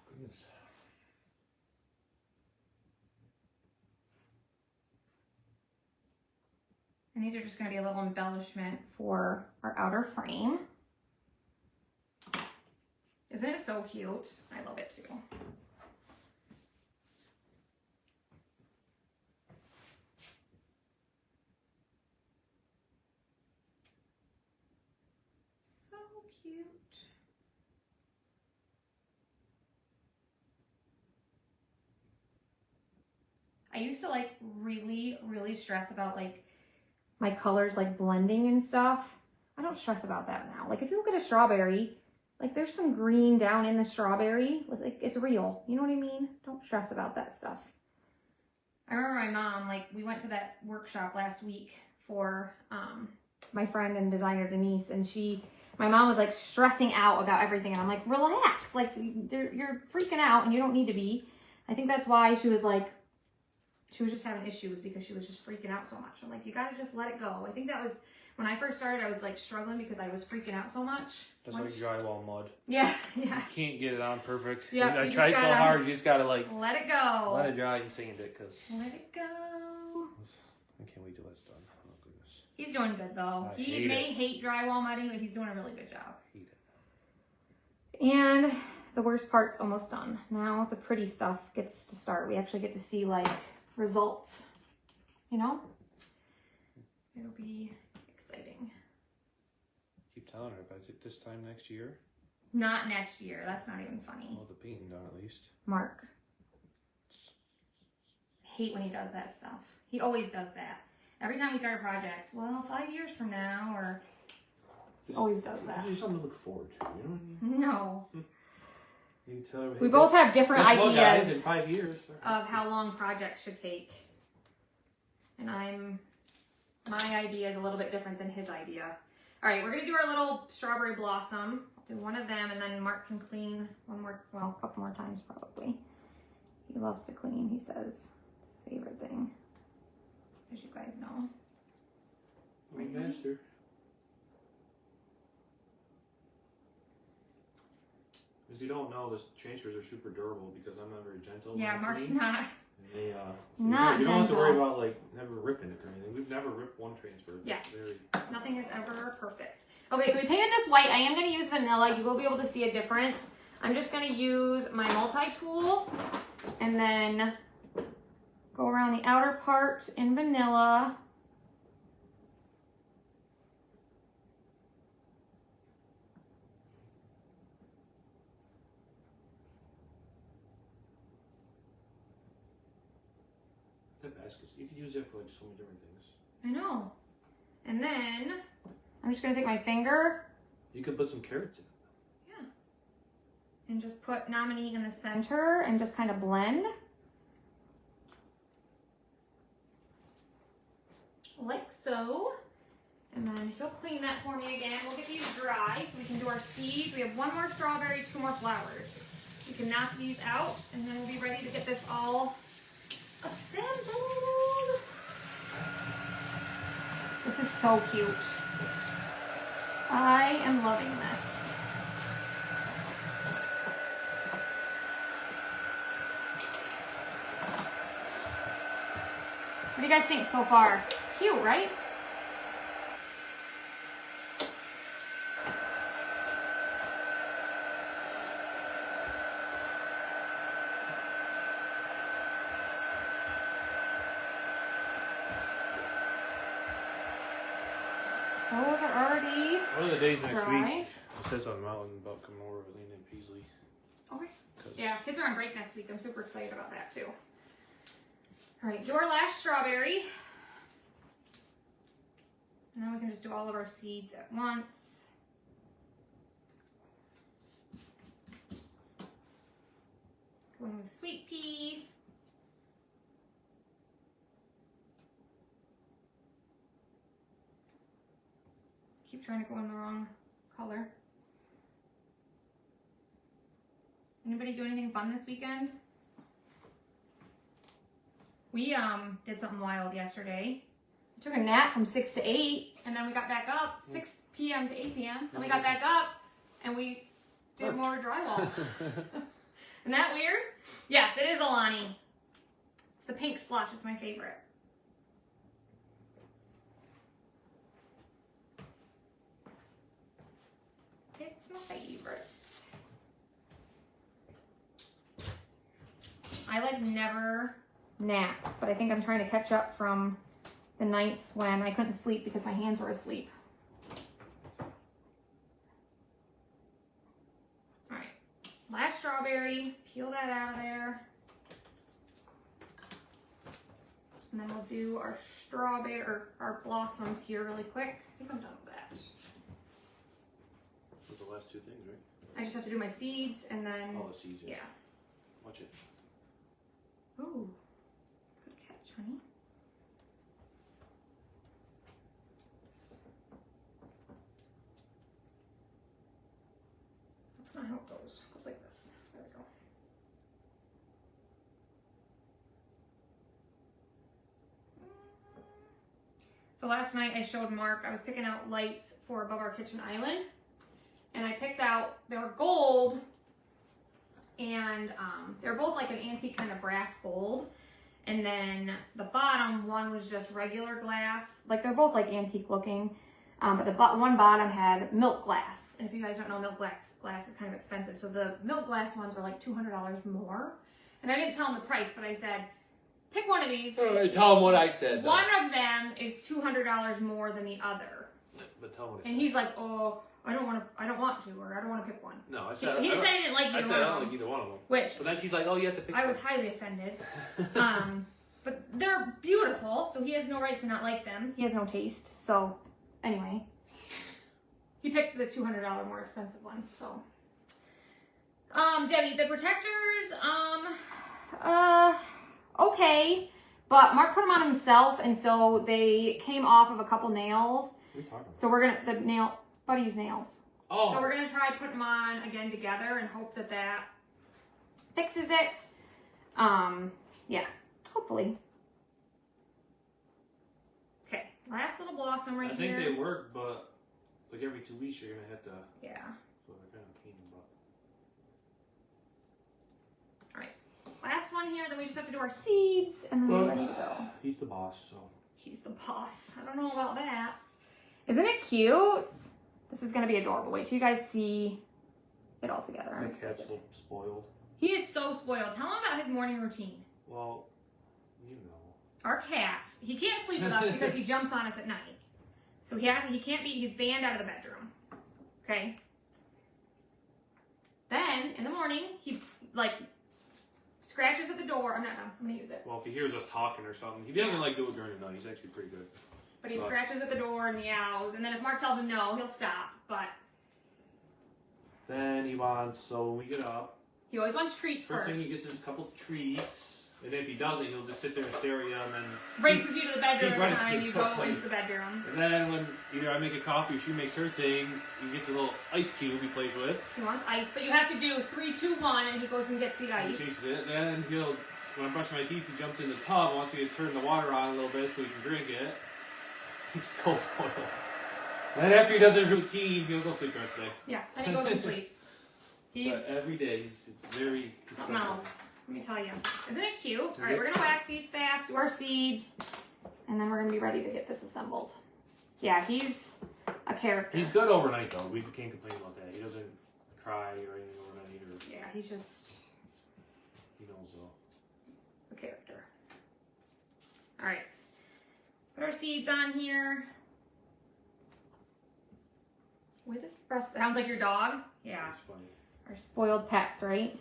Goodness. And these are just going to be a little embellishment for our outer frame. Isn't it so cute? I love it too. So cute. I used to like really stress about like my colors like blending and stuff. I don't stress about that now. Like if you look at a strawberry, like there's some green down in the strawberry. Like it's real. You know what I mean? Don't stress about that stuff. I remember my mom, like we went to that workshop last week for my friend and designer Denise, and my mom was like stressing out about everything, and I'm like, relax, like you're freaking out and you don't need to be. I think that's why she was just having issues because she was just freaking out so much. I'm like, you gotta just let it go. I think that was When I first started, I was like struggling because I was freaking out so much. Just like drywall mud. Yeah. You can't get it on perfect. Yeah, I you try just so gotta hard, you just gotta like let it go. let it dry and sand it, cause Let it go. I can't wait till that's done. Oh goodness. He's doing good though. I He hate may hate drywall mudding, but he's doing a really good job. I hate it. And the worst part's almost done. Now the pretty stuff gets to start. We actually get to see like results, you know? It'll be exciting. Keep telling her, but this time next year. Not next year. That's not even funny. Well, the painting done at least. Mark. Hate when he does that stuff. He always does that. Every time we start a project, well, 5 years from now, or he always does that. It's just something to look forward to, you know what I mean? No. You can tell her, hey, We both have different guess what, guys, in ideas 5 years. of how long projects should take. And my idea is a little bit different than his idea. All right, we're gonna do our little strawberry blossom. Do one of them, and then Mark can clean a couple more times probably. He loves to clean, he says. It's his favorite thing, as you guys know. Right, master. If you don't know, the transfers are super durable because I'm not very gentle. when Yeah, I Mark's clean. not. They, Not you don't have to worry gentle. about like never ripping it or anything. We've never ripped one transfer. It's Yes. Very, Nothing is ever perfect. Okay, so we painted this white. I am going to use vanilla. You will be able to see a difference. I'm just going to use my multi-tool and then go around the outer part in vanilla. that baskets, you could use it for like so many different things. I know. And then I'm just going to take my finger. You could put some carrots in it. Yeah. And just put nominee in the center and just kind of blend. Like so. And then he'll clean that for me again. We'll get these dry so we can do our seeds. We have one more strawberry, 2 more flowers. We can knock these out and then we'll be ready to get this all assembled. This is so cute. I am loving this. What do you guys think so far? Cute, right? Those are already One of the days next dry. week, it says on the mountain about coming over with Lena and Peasley. Okay. 'Cause Yeah, kids are on break next week. I'm super excited about that too. All right, do our last strawberry. And then we can just do all of our seeds at once. Going with sweet pea. Keep trying to go in the wrong color. Anybody do anything fun this weekend? We did something wild yesterday. We took a nap from 6 to 8, and then we got back up 6 p.m. to 8 p.m. Then we got back up, and we did more drywall. Isn't that weird? Yes, it is Alani. It's the pink slush. It's my favorite. It's my favorite. I like never nap, but I think I'm trying to catch up from the nights when I couldn't sleep because my hands were asleep. All right, last strawberry, peel that out of there. And then we'll do our strawberry, or our blossoms here really quick. I think I'm done with that. Those are the last two things, right? I just have to do my seeds and then, All the seeds. yeah. Watch it. Ooh, good catch, honey. That's not how it goes. It goes like this. There we go. So last night I showed Mark, I was picking out lights for above our kitchen island. And I picked out, they were gold. And they're both like an antique kind of brass gold. And then the bottom one was just regular glass. Like they're both like antique looking. But the one bottom had milk glass. And if you guys don't know, milk glass is kind of expensive. So the milk glass ones were like $200 more. And I didn't tell him the price, but I said, pick one of these. All right, tell him what I said. One of them is $200 more than the other. But tell him what I And said. he's like, oh, I don't want to, or I don't want to pick one. No, I He said, didn't say he didn't like I either said one I of don't them. like either one of them. Which, But then she's like, oh, you have to pick I one. was highly offended. But they're beautiful, so he has no right to not like them. He has no taste. So, anyway. He picked the $200 more expensive one, so. Debbie, the protectors, okay. But Mark put them on himself, and so they came off of a couple nails. What are you talking about? So we're gonna, Buddy's nails. Oh. So we're gonna try putting them on again together and hope that that fixes it. Yeah, hopefully. Okay, last little blossom right I think here. they work, but like every 2 weeks you're gonna have to. Yeah. So they're kind of pain in the butt. Last one here, then we just have to do our seeds, and then we're ready to go. He's the boss, so. He's the boss. I don't know about that. Isn't it cute? This is gonna be adorable. Wait till you guys see it all together. I'm My cat's excited. so spoiled. He is so spoiled. Tell him about his morning routine. Well, you know. Our cat, he can't sleep with us because he jumps on us at night. So he can't be, he's banned out of the bedroom. Okay? Then, in the morning, he, like, scratches at the door. I'm gonna use it. Well, if he hears us talking or something, he doesn't like do it during the night. He's actually pretty good. But he scratches at the door and meows, and then if Mark tells him no, he'll stop. But Then he wants, so when we get up, he always wants treats first first. thing he gets is a couple treats. And if he doesn't, he'll just sit there and stare at you and then Races you to the bedroom keep every running. time It's you so go funny. into the bedroom. And then when either I make a coffee or she makes her thing, he gets a little ice cube he plays with. He wants ice, but you have to do 3, 2, 1, and he goes and gets the He ice. chases it. Then when I brush my teeth, he jumps in the tub, wants me to turn the water on a little bit so he can drink it. He's so spoiled. And then after he does his routine, he'll go sleep the rest of the day. Yeah, then he goes and sleeps. He's But every day, it's very something consistent. else. Let me tell you. Isn't it cute? All right, we're gonna wax these fast, do our seeds, and then we're gonna be ready to get this assembled. Yeah, he's a character. He's good overnight though. We can't complain about that. He doesn't cry or anything overnight, or Yeah, he's just he knows though. a character. All right, put our seeds on here. Wait, this breast sounds like your dog. Yeah, It's funny. our spoiled pets, right?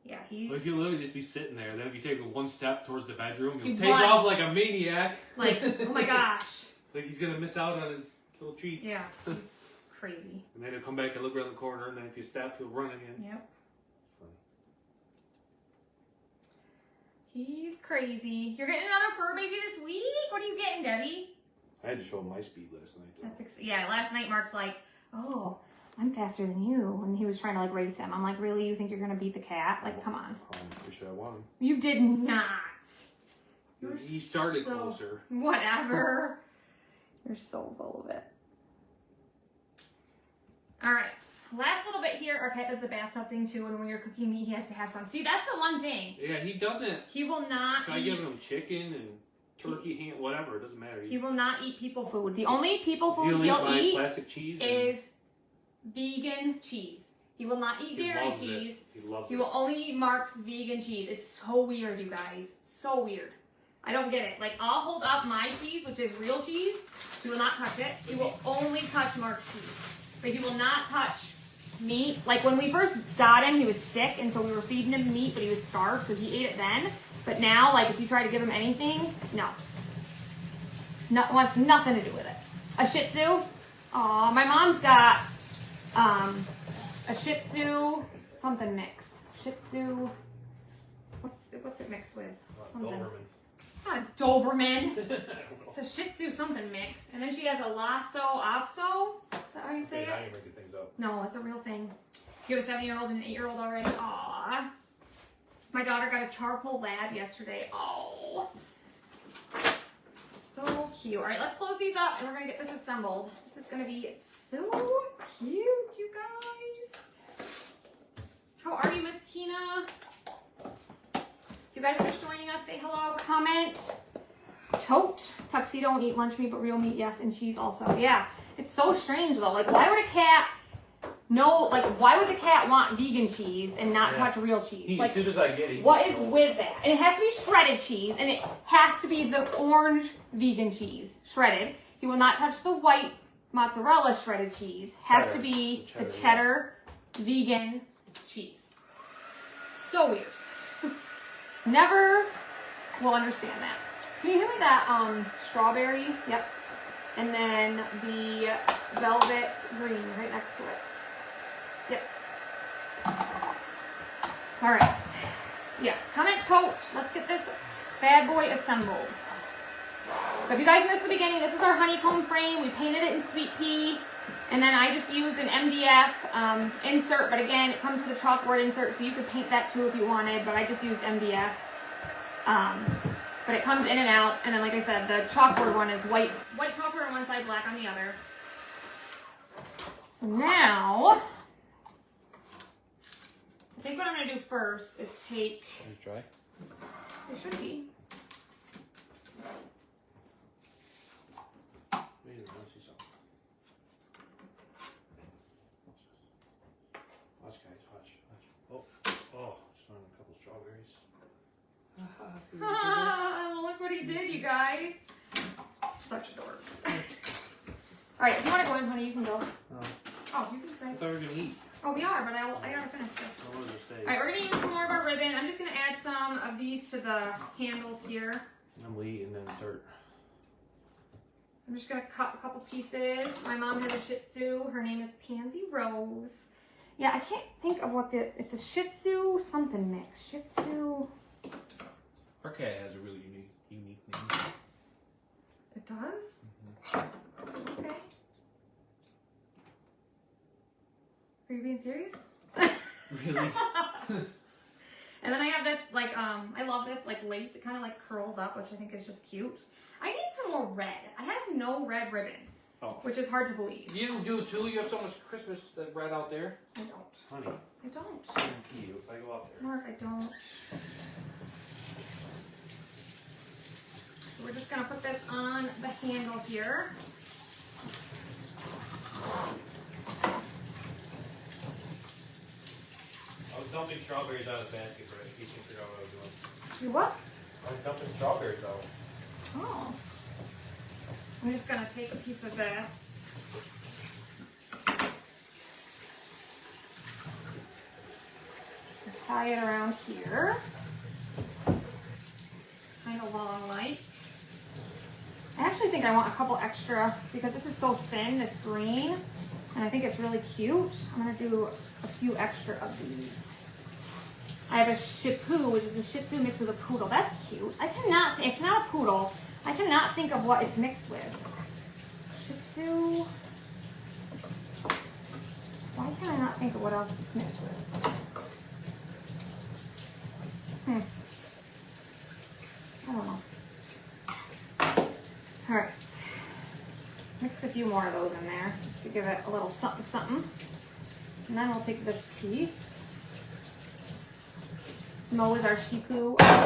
Yeah, he's Like he'll literally just be sitting there. Then if you take one step towards the bedroom, he'll He take runs. off like a maniac. like, oh my gosh. Like he's gonna miss out on his little treats. Yeah, he's crazy. And then he'll come back and look around the corner, and then if you step, he'll run again. Yep. Funny. He's crazy. You're getting another fur baby this week? What are you getting, Debbie? I had to show him my speed last night. Though. That's yeah, last night Mark's like, oh, I'm faster than you. And he was trying to like race him. I'm like, really? You think you're going to beat the cat? Like, come on. Pretty sure I won him. You did not. You're He started so- closer. Whatever. You're so full of it. All right. Last little bit here. Our cat does the bathtub thing too. And when you're cooking meat, he has to have some. See, that's the one thing. Yeah, he doesn't. He will not Try eat. giving him chicken and turkey ham, whatever. It doesn't matter. He will not eat people food. The only people food He'll he'll my eat plastic cheese. and is vegan cheese. He will not eat he dairy loves cheese. It. He loves He it. will only eat Mark's vegan cheese. It's so weird, you guys. So weird. I don't get it. Like, I'll hold up my cheese, which is real cheese. He will not touch it. He will only touch Mark's cheese. But he will not touch meat. Like, when we first got him, he was sick, and so we were feeding him meat, but he was starved, so he ate it then. But now, like, if you try to give him anything, no. Wants nothing to do with it. A Shih Tzu? Aw, my mom's got a Shih Tzu something mix. Shih Tzu. What's it mixed with? Something. Doberman. Not a Doberman. I don't know. It's a Shih Tzu something mix. And then she has a Lhasa Apso. Is that how you say Now it? you're making things up. No, it's a real thing. You have a 7-year-old and an 8-year-old already. Aw. My daughter got a charcoal lab yesterday. Oh. So cute. All right, let's close these up and we're gonna get this assembled. This is gonna be so cute, you guys. How are you, Miss Tina? If you guys are just joining us, say hello, comment. Tote, tuxedo and eat lunch meat, but real meat, yes, and cheese also. Yeah, it's so strange though. Like, why would a cat why would the cat want vegan cheese and not touch real cheese? Like, as soon as I get it. what is with that? And it has to be shredded cheese, and it has to be the orange vegan cheese, shredded. He will not touch the white mozzarella shredded cheese. Has to be the cheddar vegan cheese. So weird. Never will understand that. Can you hear me that strawberry? Yep. And then the velvet green right next to it. Yep. All right. Yes, comment Tote. Let's get this bad boy assembled. So if you guys missed the beginning, this is our honeycomb frame. We painted it in sweet pea. And then I just used an MDF insert. But again, it comes with a chalkboard insert, so you could paint that too if you wanted. But I just used MDF. But it comes in and out. And then, like I said, the chalkboard one is white chalkboard on one side, black on the other. So now, I think what I'm gonna do first is take. Is it dry? It should be. Wait a minute, let's see something. Watch, guys, watch. Oh, just found a couple strawberries. Ah, look what he did, you guys. Such a dork. All right, if you want to go in, honey, you can go. Oh, you can I stay. thought we were gonna eat. Oh, we are, but I gotta finish this. I wanted to stay. All right, we're gonna use some more of our ribbon. I'm just gonna add some of these to the candles here. I'm gonna eat and then start. So I'm just gonna cut a couple pieces. My mom has a Shih Tzu. Her name is Pansy Rose. Yeah, I can't think of what it's a Shih Tzu something mix. Shih Tzu. Our cat has a really unique name. It does? Mm-hmm. Okay. Are you being serious? Really? And then I have this, like, I love this, like, lace. It kind of, like, curls up, which I think is just cute. I need some more red. I have no red ribbon, which is hard to believe. You do too? You have so much Christmas red out there. I don't. Honey, I don't. guarantee you if I go out there. Mark, I don't. So we're just going to put this on the handle here. I was dumping strawberries out of the basket, but in case you figure out what I was doing. You what? I was dumping strawberries out. Oh. I'm just going to take a piece of this. And tie it around here. Kind of long like. I actually think I want a couple extra because this is so thin, this green, and I think it's really cute. I'm going to do a few extra of these. I have a Shih Tzu, which is a Shih Tzu mixed with a poodle. That's cute. It's not a poodle. I cannot think of what it's mixed with. Shih Tzu. Why can I not think of what else it's mixed with? I don't know. All right. Mixed a few more of those in there just to give it a little something something. And then we'll take this piece. Mo is our Shih Tzu. Get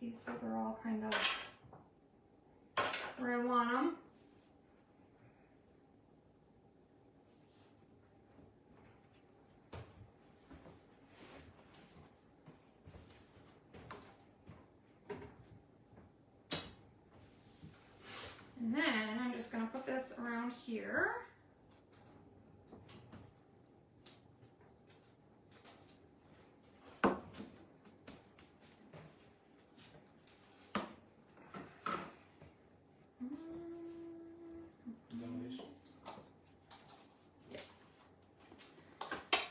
these so they're all kind of where I want them. And then I'm just going to put this around here. Yes.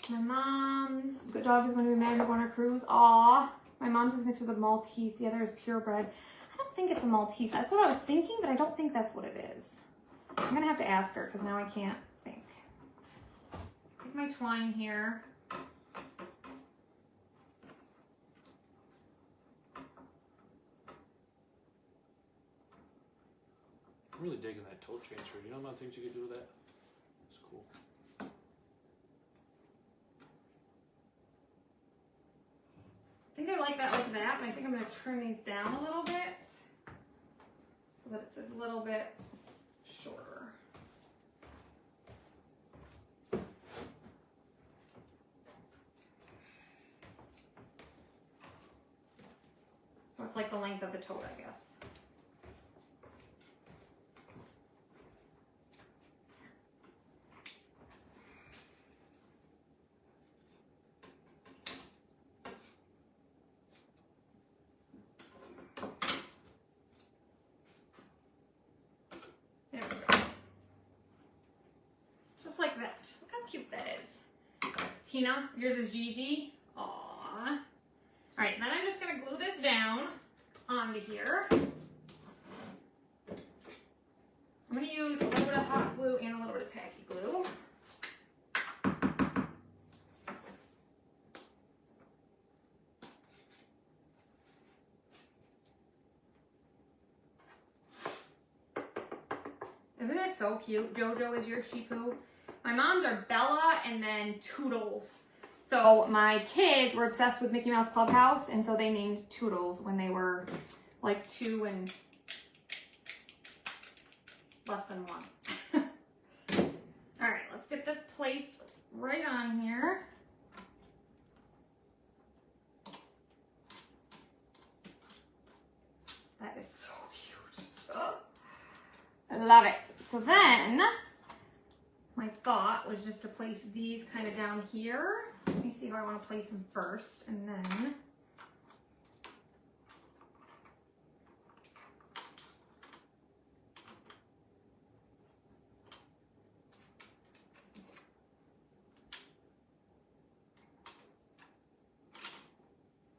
My mom's good dog is going to be married on our cruise. Aw. My mom's is mixed with a Maltese. The other is purebred. I don't think it's a Maltese. That's what I was thinking, but I don't think that's what it is. I'm going to have to ask her because now I can't think. Take my twine here. I'm really digging that Tote transfer. You know what things you could do with that? It's cool. I think I like that, and I think I'm going to trim these down a little bit so that it's a little bit shorter. So it's like the length of the tote, I guess. There we go. Just like that. Look how cute that is. Tina, yours is Gigi. Aww. Alright, then I'm just going to glue this down onto here. I'm going to use a little bit of hot glue and a little bit of tacky glue. Isn't it so cute? Jojo is your Shiku. My mom's are Bella and then Toodles. So my kids were obsessed with Mickey Mouse Clubhouse, and so they named Toodles when they were like 2 and less than 1. All right, let's get this placed right on here. That is so cute. Oh, I love it. So then, my thought was just to place these kind of down here. Let me see how I want to place them first, and then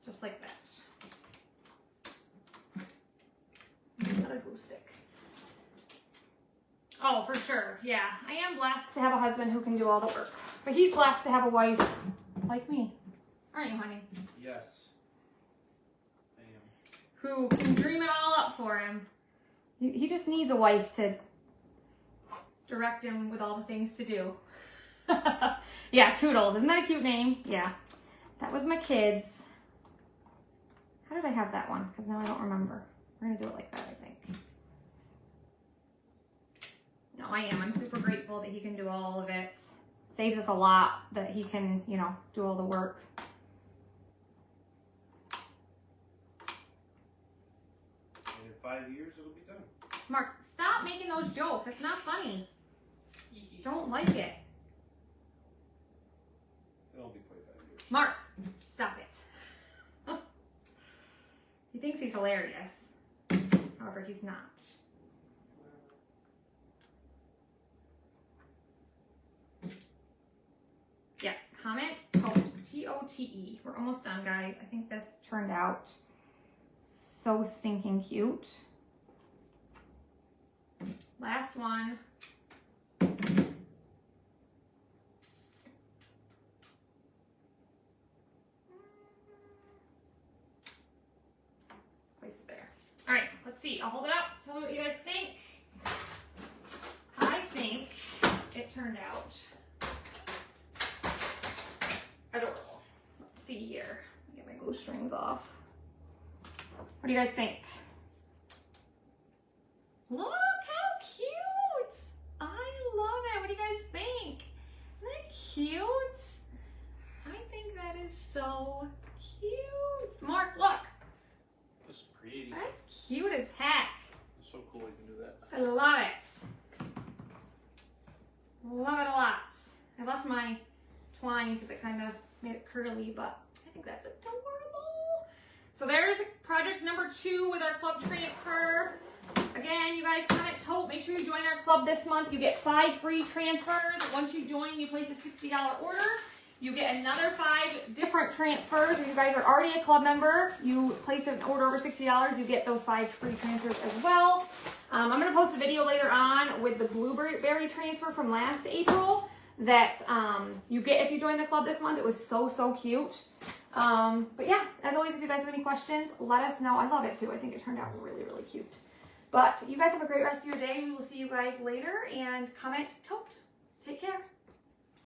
just like that. Another glue stick. Oh, for sure. Yeah, I am blessed to have a husband who can do all the work. But he's blessed to have a wife like me. Aren't you, honey? Yes. I am. Who can dream it all up for him. He just needs a wife to direct him with all the things to do. Yeah, Toodles. Isn't that a cute name? Yeah. That was my kids. How did I have that one? Because now I don't remember. We're going to do it like that, I think. No, I am. I'm super grateful that he can do all of it. Saves us a lot that he can, you know, do all the work. And in 5 years, it'll be done. Mark, stop making those jokes. It's not funny. Don't like it. It'll be quite 5 years. Mark, stop it. He thinks he's hilarious. However, he's not. Yes, comment Tote, T-O-T-E. We're almost done, guys. I think this turned out so stinking cute. Last one. Place it there. All right, let's see. I'll hold it up. Tell me what you guys think. I think it turned out adorable. Let's see here. Let me get my glue strings off. What do you guys think? Look how cute! I love it. What do you guys think? Isn't that cute? I think that is so cute. Mark, look. That's pretty. That's cute as heck. It's so cool you can do that. I love it. Love it a lot. I left my twine because it kind of made it curly, but I think that's adorable. So there's project number 2 with our club transfer. Again, you guys comment Tote. Make sure you join our club this month. You get 5 free transfers. Once you join, you place a $60 order. You get another 5 different transfers. If you guys are already a club member, you place an order over $60, you get those 5 free transfers as well. I'm going to post a video later on with the blueberry transfer from last April that you get if you join the club this month. It was so, so cute. But yeah, as always, if you guys have any questions, let us know. I love it too. I think it turned out really, really cute. But you guys have a great rest of your day. We will see you guys later, and comment Tote.